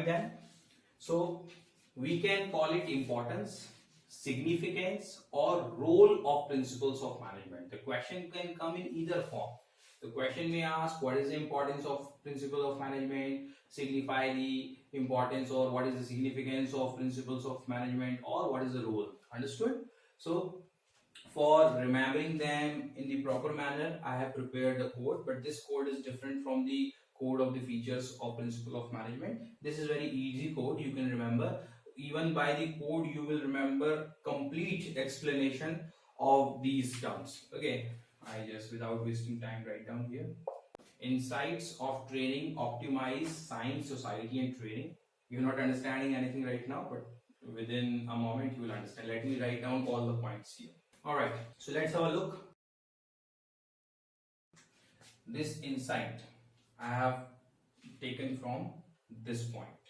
then. So we can call it importance, significance, or role of principles of management. The question can come in either form. The question may ask what is the importance of principle of management, signify the importance or what is the significance of principles of management, or what is the role. Understood? So for remembering them in the proper manner, I have prepared the code, but this code is different from the code of the features of principle of management. This is very easy code, you can remember. Even by the code you will remember complete explanation of these terms. Okay, I just, without wasting time, write down here. Insights of training optimize science, society and training. You're not understanding anything right now, but within a moment you will understand. Let me write down all the points here. Alright, so let's have a look. This insight I have taken from this point.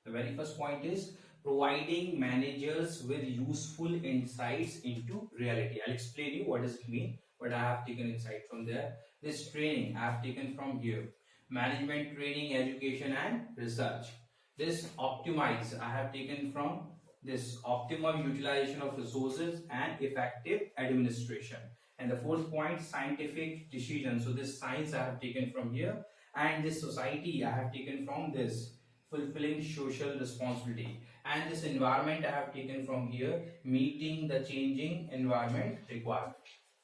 The very first point is providing managers with useful insights into reality. I'll explain you what does it mean, but I have taken insight from there. This training I have taken from here. Management training, education and research. This optimize I have taken from this optimum utilization of resources and effective administration. And the fourth point, scientific decision. So this science I have taken from here, and this society I have taken from this fulfilling social responsibility, and this environment I have taken from here, meeting the changing environment requirement.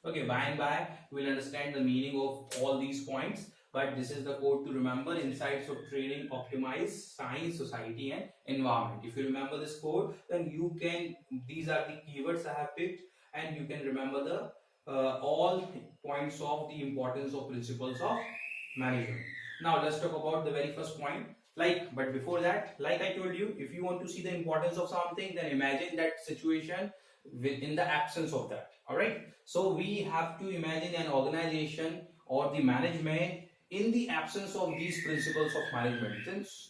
Okay, by and by we will understand the meaning of all these points, but this is the code to remember. Insights of training optimize science, society and environment. If you remember this code, then you can, these are the keywords I have picked, and you can remember the all points of the importance of principles of management. Now let's talk about the very first point. But before that, like I told you, if you want to see the importance of something, then imagine that situation in the absence of that. All right, so we have to imagine an organization or the management in the absence of these principles of management.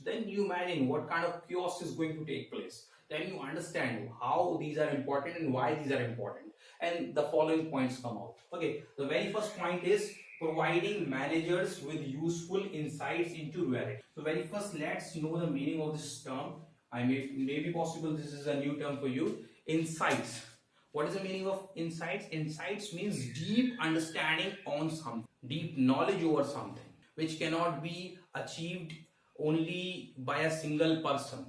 Then you imagine what kind of chaos is going to take place. Then you understand how these are important and why these are important, and the following points come out. Okay, the very first point is providing managers with useful insights into reality. So very first, let's know the meaning of this term. Maybe possible this is a new term for you. Insights. What is the meaning of insights? Insights means deep understanding on something, deep knowledge over something, which cannot be achieved only by a single person.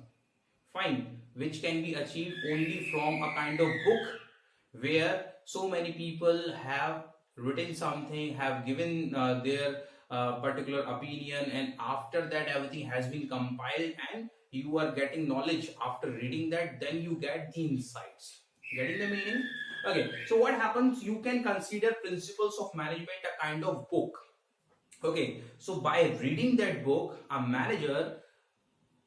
Fine, which can be achieved only from a kind of book where so many people have written something, have given their particular opinion, and after that everything has been compiled and you are getting knowledge after reading that, then you get the insights. Getting the meaning? Okay, so what happens, you can consider principles of management a kind of book. Okay, so by reading that book, a manager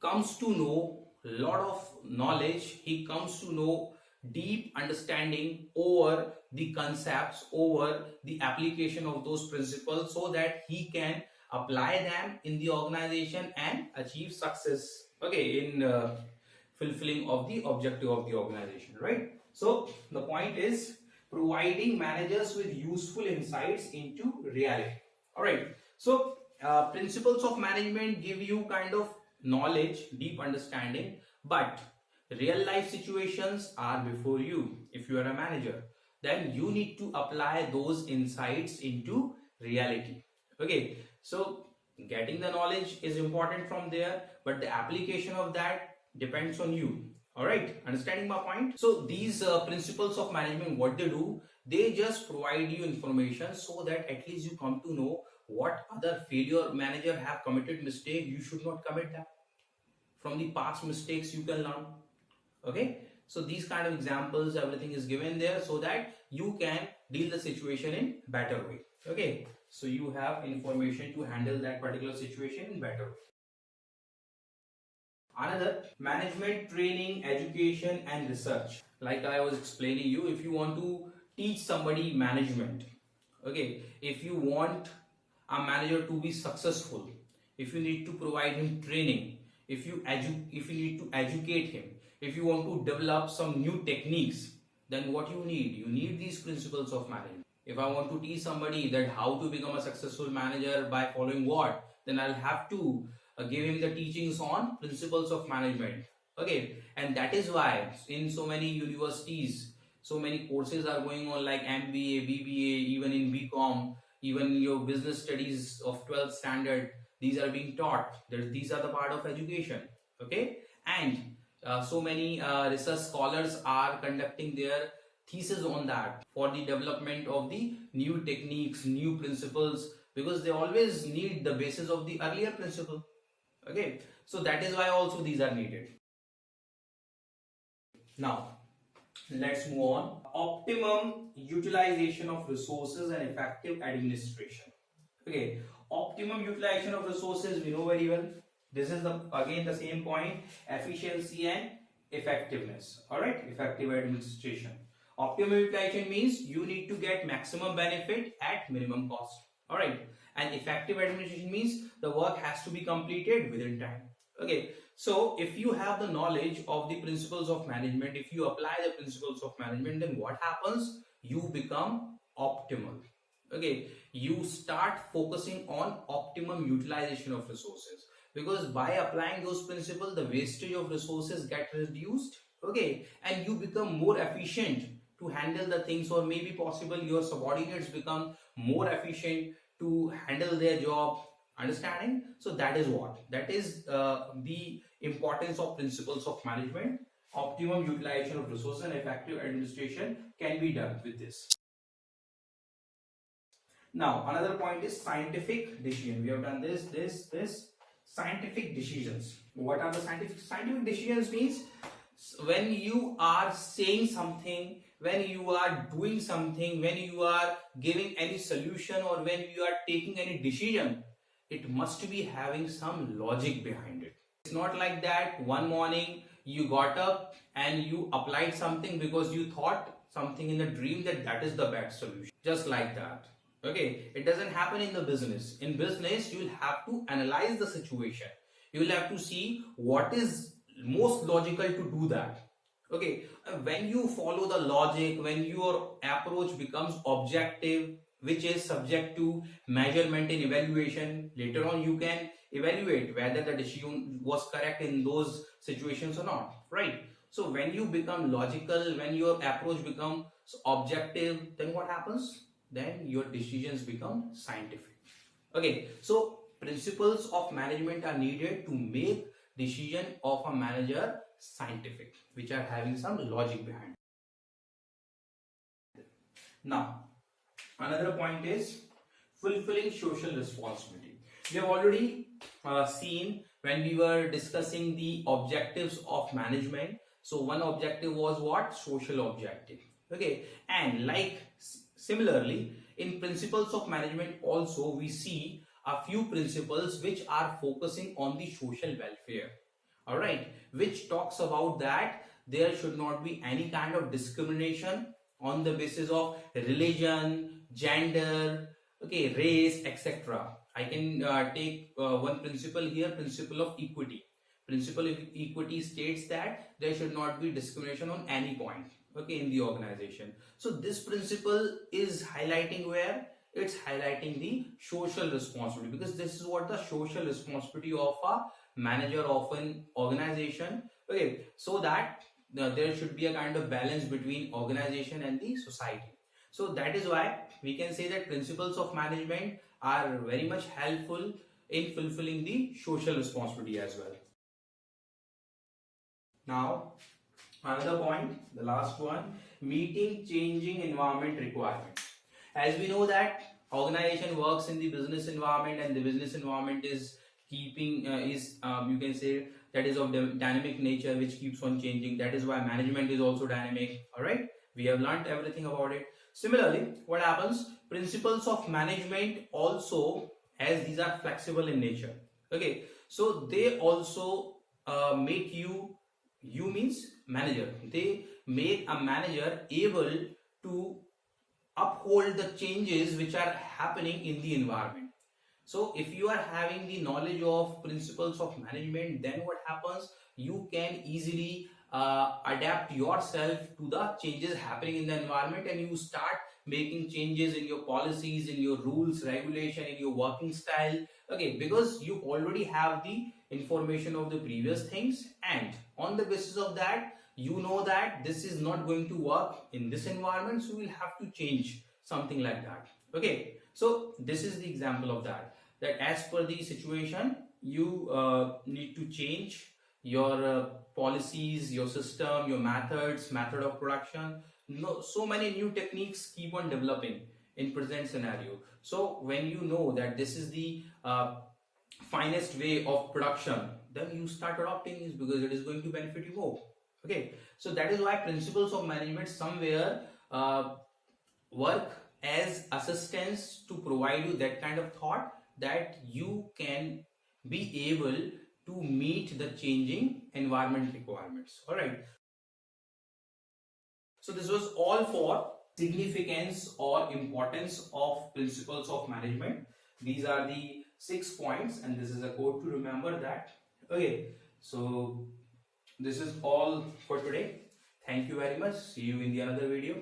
comes to know a lot of knowledge. He comes to know deep understanding over the concepts, over the application of those principles, so that he can apply them in the organization and achieve success, okay, in fulfilling of the objective of the organization, right? So the point is providing managers with useful insights into reality. All right, so principles of management give you kind of knowledge, deep understanding, but real life situations are before you. If you are a manager, then you need to apply those insights into reality. Okay, so getting the knowledge is important from there, but the application of that depends on you. All right, understanding my point? So these principles of management, what they do, they just provide you information so that at least you come to know what other failure manager have committed mistake. You should not commit that. From the past mistakes you can learn. Okay, so these kind of examples, everything is given there so that you can deal the situation in better way. Okay, so you have information to handle that particular situation in better way. Another, management training, education and research. Like I was explaining you, if you want to teach somebody management, okay, if you want a manager to be successful, if you need to provide him training, if you need to educate him, if you want to develop some new techniques, then what you need these principles of management. If I want to teach somebody that how to become a successful manager by following what, then I'll have to give him the teachings on principles of management. Okay, and that is why in so many universities, so many courses are going on like MBA, BBA, even in BCom, even your business studies of 12th standard. These are being taught. These are the part of education. Okay, and so many research scholars are conducting their thesis on that for the development of the new techniques, new principles, because they always need the basis of the earlier principle. Okay, so that is why also these are needed. Now let's move on. Optimum utilization of resources and effective administration. Okay, optimum utilization of resources we know very well. This is the again the same point: efficiency and effectiveness. All right, effective administration. Optimum utilization means you need to get maximum benefit at minimum cost. All right, and effective administration means the work has to be completed within time. Okay, so if you have the knowledge of the principles of management, if you apply the principles of management, then what happens? You become optimal. Okay, you start focusing on optimum utilization of resources, because by applying those principles the wastage of resources get reduced. Okay, and you become more efficient to handle the things, or maybe possible your subordinates become more efficient to handle their job. Understanding? So that is the importance of principles of management. Optimum utilization of resources and effective administration can be done with this. Now another point is scientific decision. We have done this scientific decisions. What are the scientific decisions? Means when you are saying something, when you are doing something, when you are giving any solution, or when you are taking any decision, it must be having some logic behind it. It's not like that one morning you got up and you applied something because you thought something in a dream that is the best solution. Just like that. Okay, it doesn't happen in the business. In business, you'll have to analyze the situation. You'll have to see what is most logical to do that. Okay, when you follow the logic, when your approach becomes objective, which is subject to measurement and evaluation, later on you can evaluate whether the decision was correct in those situations or not, right? So when you become logical, when your approach becomes objective, then what happens? Then your decisions become scientific. Okay, so principles of management are needed to make decision of a manager scientific, which are having some logic behind it. Now another point is fulfilling social responsibility. We have already seen when we were discussing the objectives of management. So one objective was what? Social objective. Okay, and like similarly in principles of management also we see a few principles which are focusing on the social welfare. All right, which talks about that there should not be any kind of discrimination on the basis of religion, gender, okay, race, etc. I can take one principle here, principle of equity. Principle of equity states that there should not be discrimination on any point, okay, in the organization. So this principle is highlighting where? It's highlighting the social responsibility, because this is what the social responsibility of a manager of an organization. Okay, so that there should be a kind of balance between organization and the society. So that is why we can say that principles of management are very much helpful in fulfilling the social responsibility as well. Now another point, the last one, meeting changing environment requirements. As we know that organization works in the business environment, and the business environment is keeping you can say that is of dynamic nature, which keeps on changing. That is why management is also dynamic. All right, we have learned everything about it. Similarly, what happens? Principles of management also, as these are flexible in nature. Okay, so they also make you means manager. They make a manager able to uphold the changes which are happening in the environment. So if you are having the knowledge of principles of management, then what happens? You can easily adapt yourself to the changes happening in the environment, and you start making changes in your policies, in your rules, regulation, in your working style. Okay, because you already have the information of the previous things, and on the basis of that, you know that this is not going to work in this environment, so we'll have to change something like that. Okay, so this is the example of that, that as per the situation, you need to change your policies, your system, your method of production. No, so many new techniques keep on developing in present scenario. So when you know that this is the finest way of production, then you start adopting this because it is going to benefit you more. Okay, so that is why principles of management somewhere work as assistance to provide you that kind of thought that you can be able to meet the changing environment requirements. All right, so this was all for significance or importance of principles of management. These are the 6 points, and this is a code to remember that. Okay, so this is all for today. Thank you very much. See you in the another video.